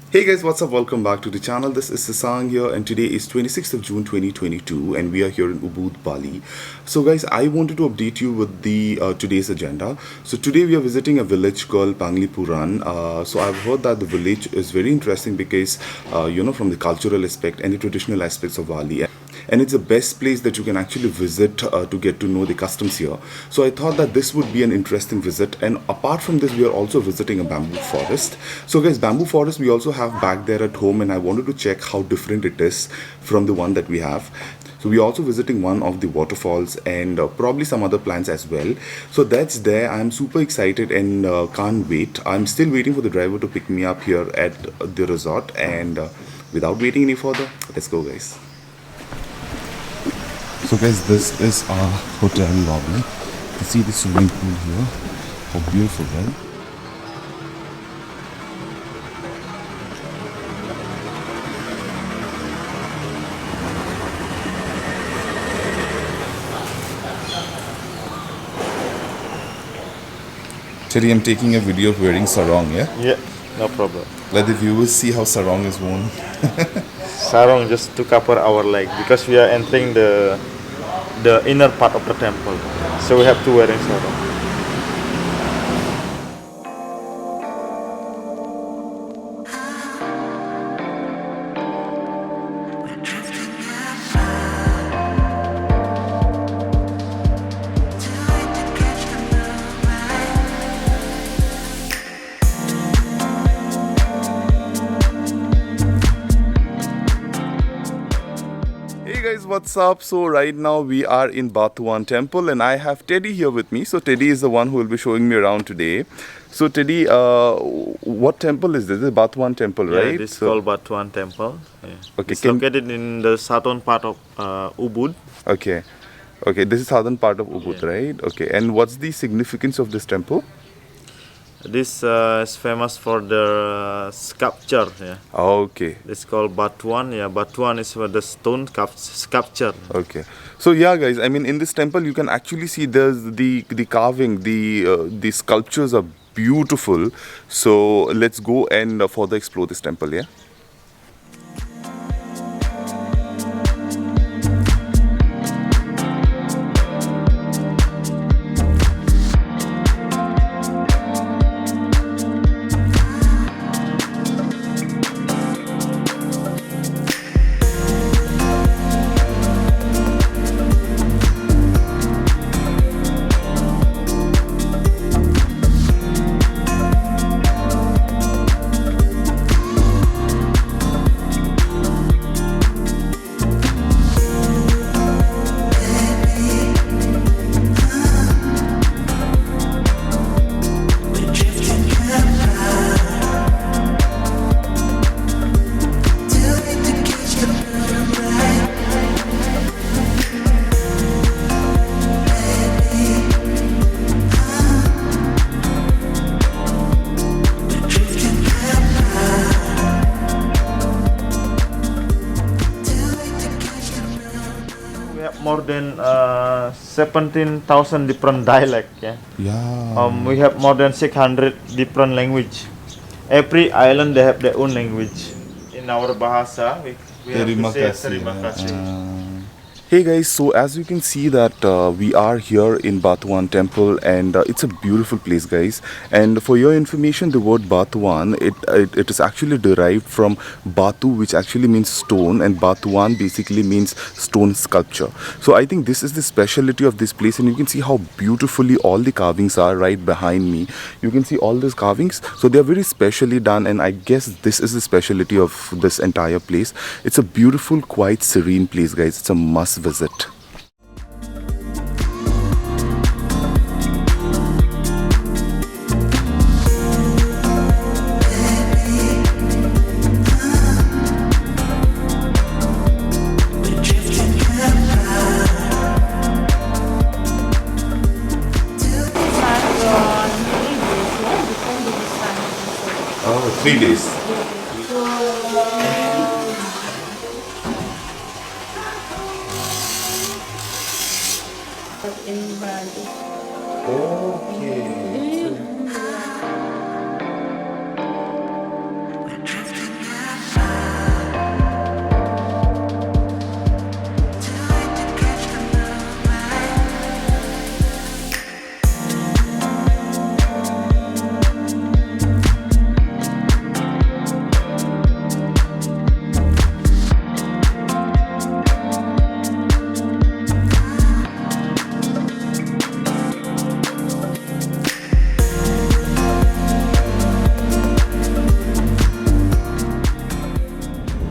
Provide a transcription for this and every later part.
Hey guys, what's up? Welcome back to the channel. This is Sasang here, and today is 26th of June 2022 and we are here in Ubud, Bali. So guys, I wanted to update you with the today's agenda. So today we are visiting a village called Penglipuran. So I've heard that the village is very interesting because from the cultural aspect and the traditional aspects of Bali, and it's the best place that you can actually visit to get to know the customs here. So I thought that this would be an interesting visit, and apart from this we are also visiting a bamboo forest. So guys, bamboo forest we also have back there at home, and I wanted to check how different it is from the one that we have. So we're also visiting one of the waterfalls and probably some other plants as well. So that's there. I'm super excited and can't wait. I'm still waiting for the driver to pick me up here at the resort, and without waiting any further, let's go guys. So guys, this is our hotel lobby. You see the swimming pool here. How beautiful, right? Today I'm taking a video of wearing sarong, yeah? Yeah, no problem. Let the viewers see how sarong is worn. Sarong just to cover our leg because we are entering the inner part of the temple, so we have to wear sarong. What's up? So right now we are in Batuan Temple and I have Teddy here with me. So Teddy is the one who will be showing me around today. So Teddy, what temple is this? This is Batuan Temple, right? Yeah, this is called Batuan Temple. Yeah. Okay, it's located in the southern part of Ubud. Okay. Okay, this is southern part of Ubud, yeah. Right? Okay, and what's the significance of this temple? This is famous for the sculpture. Yeah. Okay. It's called Batuan. Yeah, Batuan is for the stone sculpture. Okay. So yeah, guys. I mean, in this temple, you can actually see there's the carving, the sculptures are beautiful. So let's go and further explore this temple. Yeah. More than 17,000 different dialects. Yeah. We have more than 600 different language. Every island they have their own language. In our bahasa, we have to say terima kasih. Hey guys, so as you can see that we are here in Batuan Temple, and it's a beautiful place, guys. And for your information, the word Batuan, it is actually derived from Batu, which actually means stone, and Batuan basically means stone sculpture. So I think this is the specialty of this place, and you can see how beautifully all the carvings are right behind me. You can see all these carvings, so they are very specially done, and I guess this is the specialty of this entire place. It's a beautiful, quite serene place, guys. It's a must visit. this? In Bali. Okay.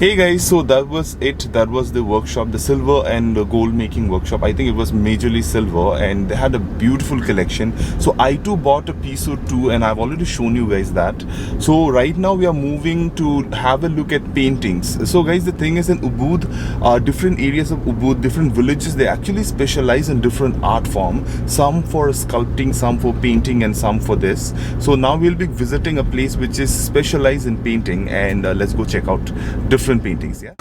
Hey guys, so that was it. That was the workshop, the silver and gold making workshop. I think it was majorly silver, and they had a beautiful collection. So I too bought a piece or two, and I've already shown you guys that. So right now we are moving to have a look at paintings. So guys, the thing is, in Ubud, different areas of Ubud, different villages, they actually specialize in different art form. Some for sculpting, some for painting, and some for this. So now we'll be visiting a place which is specialized in painting, and let's go check out different paintings. Yeah.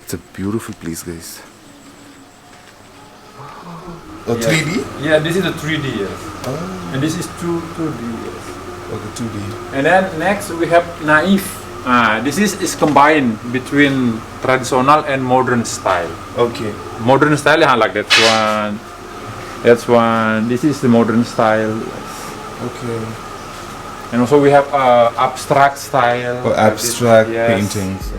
It's a beautiful place, guys. 3D? Yeah, this is a 3D, yes. And this is 2D, yes. Okay, 2D. And then next we have Naif. This is combined between traditional and modern style. Okay. Modern style, like that one. That's one. This is the modern style. Okay. And also we have abstract style. For abstract Yes. paintings.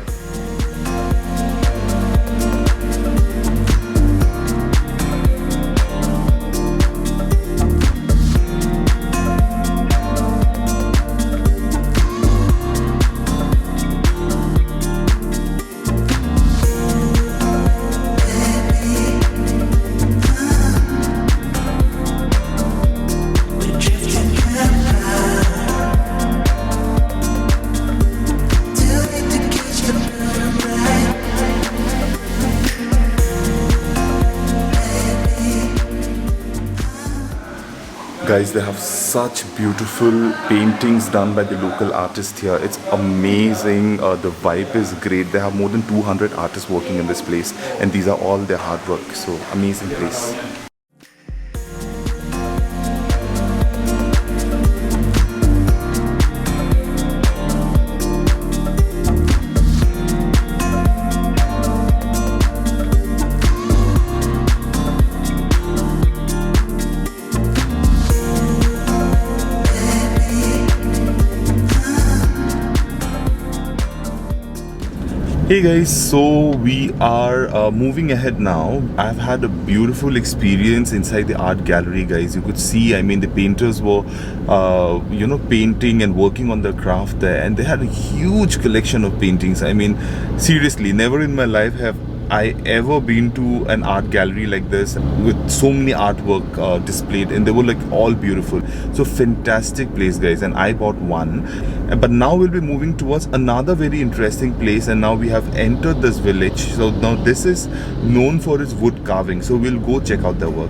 Guys, they have such beautiful paintings done by the local artists here. It's amazing. The vibe is great. They have more than 200 artists working in this place, and these are all their hard work. So amazing place. Hey guys, so we are moving ahead now. I've had a beautiful experience inside the art gallery, guys. You could see, I mean, the painters were painting and working on their craft there, and they had a huge collection of paintings. I mean, seriously, never in my life have I ever been to an art gallery like this with so many artwork displayed, and they were like all beautiful. So fantastic place, guys, and I bought one. But now we'll be moving towards another very interesting place, and now we have entered this village. So now this is known for its wood carving, so we'll go check out their work.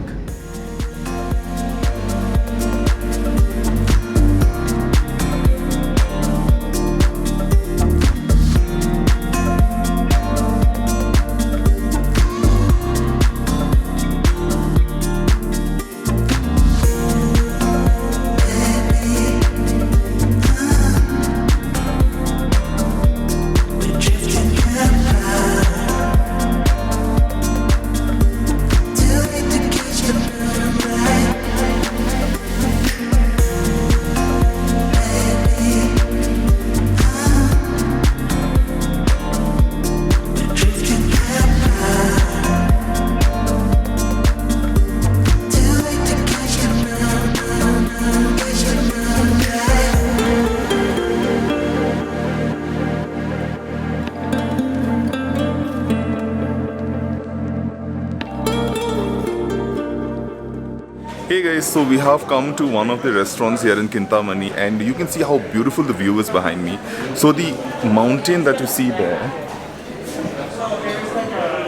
Hey guys, so we have come to one of the restaurants here in Kintamani and you can see how beautiful the view is behind me. So the mountain that you see there,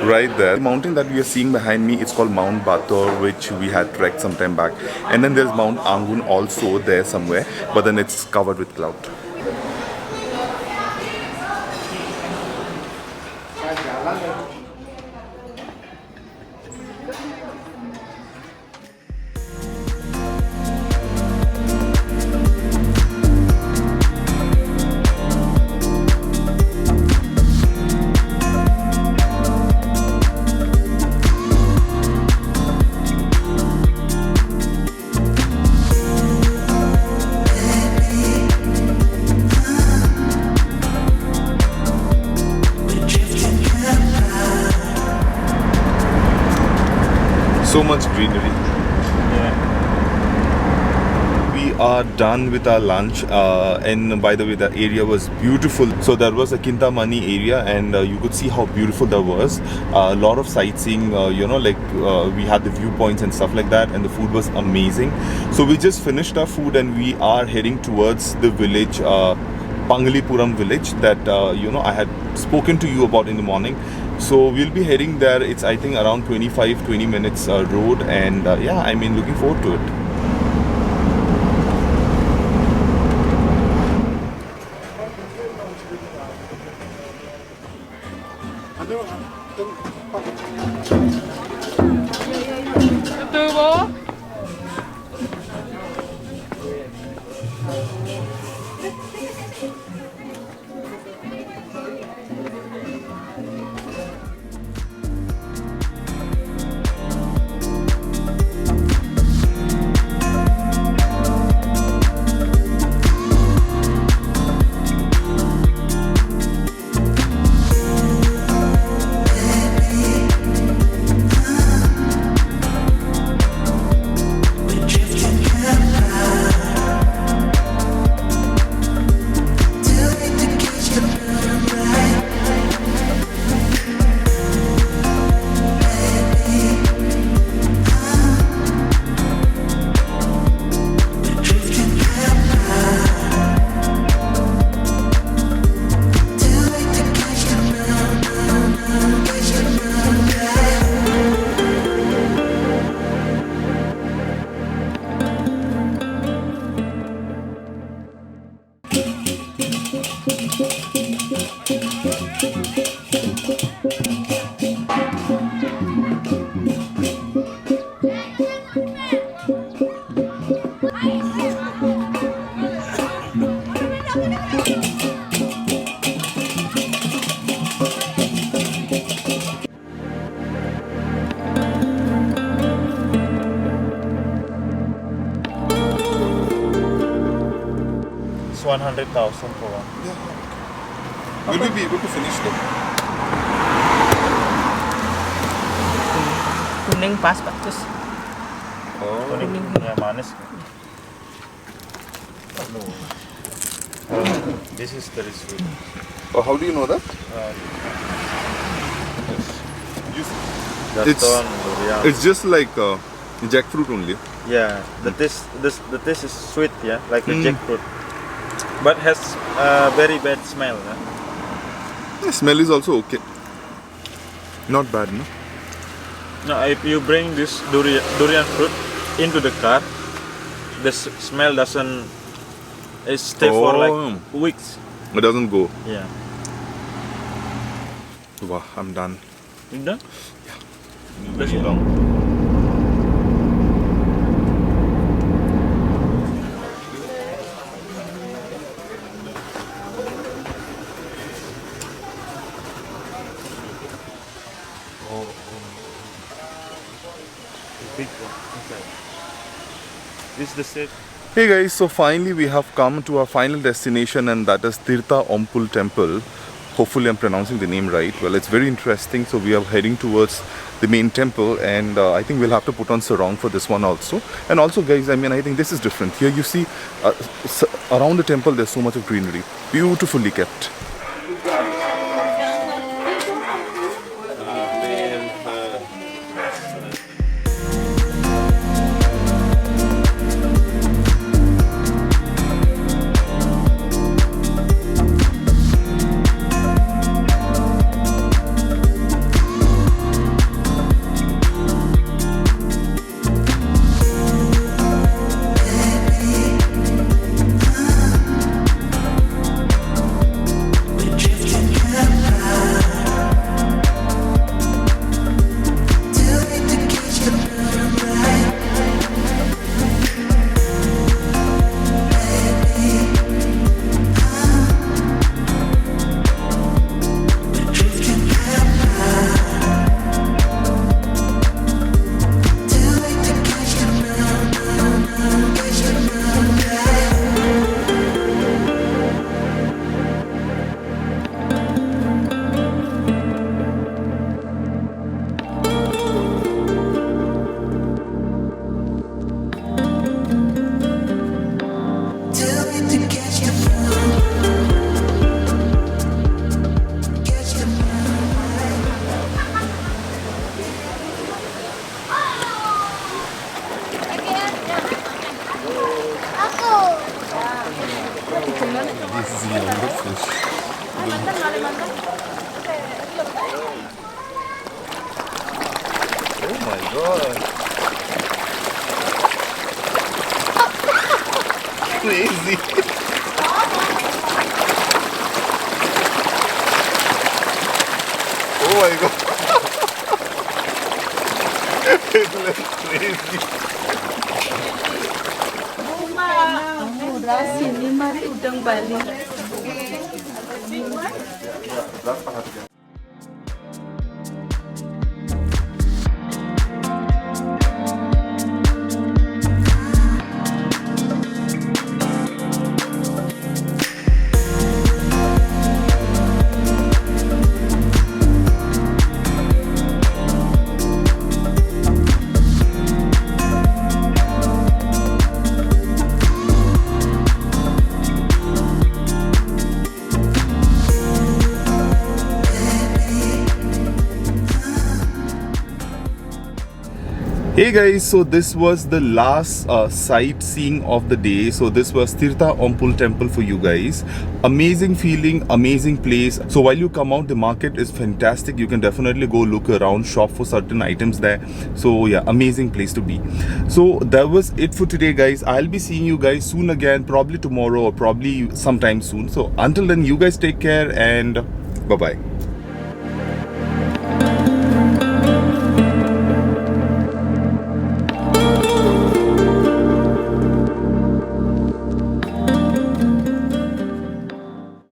right there, the mountain that we are seeing behind me, it's called Mount Batur, which we had trekked some time back. And then there's Mount Angun also there somewhere, but then it's covered with cloud. So much greenery. Yeah. We are done with our lunch and by the way the area was beautiful. So there was a Kintamani area and you could see how beautiful that was. A lot of sightseeing, we had the viewpoints and stuff like that, and the food was amazing. So we just finished our food and we are heading towards the village, Penglipuran village that I had spoken to you about in the morning. So we'll be heading there. It's I think around 20 minutes road, and looking forward to it. It's 100,000 for one. Will we be able to finish them? Kuning pas Pak, terus Kuning yang manis. This is very sweet. Oh, how do you know that? Batuan Temple. It's just like jackfruit only. Yeah, the taste is sweet, yeah, like a jackfruit, but has a very bad smell. Yeah? The smell is also okay. Not bad, no? No, if you bring this durian fruit into the car, the smell doesn't stay for like weeks. It doesn't go. Yeah. Wow, I'm done. You done? Very long. Big one inside. This is the set. Hey guys, so finally we have come to our final destination, and that is Tirta Empul Temple. Hopefully I'm pronouncing the name right. Well, it's very interesting. So we are heading towards the main temple, and I think we'll have to put on sarong for this one also. And also guys, I think this is different. Here you see around the temple there's so much of greenery. Beautifully kept. crazy on the fish. Oh my god. Crazy. Oh my god. It looks crazy. Sini mari udang Bali. Berapa harga? Hey guys, so this was the last sightseeing of the day. So this was Tirta Empul temple for you guys. Amazing feeling, amazing place. So while you come out, the market is fantastic. You can definitely go look around, shop for certain items there. So yeah, amazing place to be. So that was it for today guys. I'll be seeing you guys soon again, probably tomorrow or probably sometime soon. So until then, you guys take care and bye bye.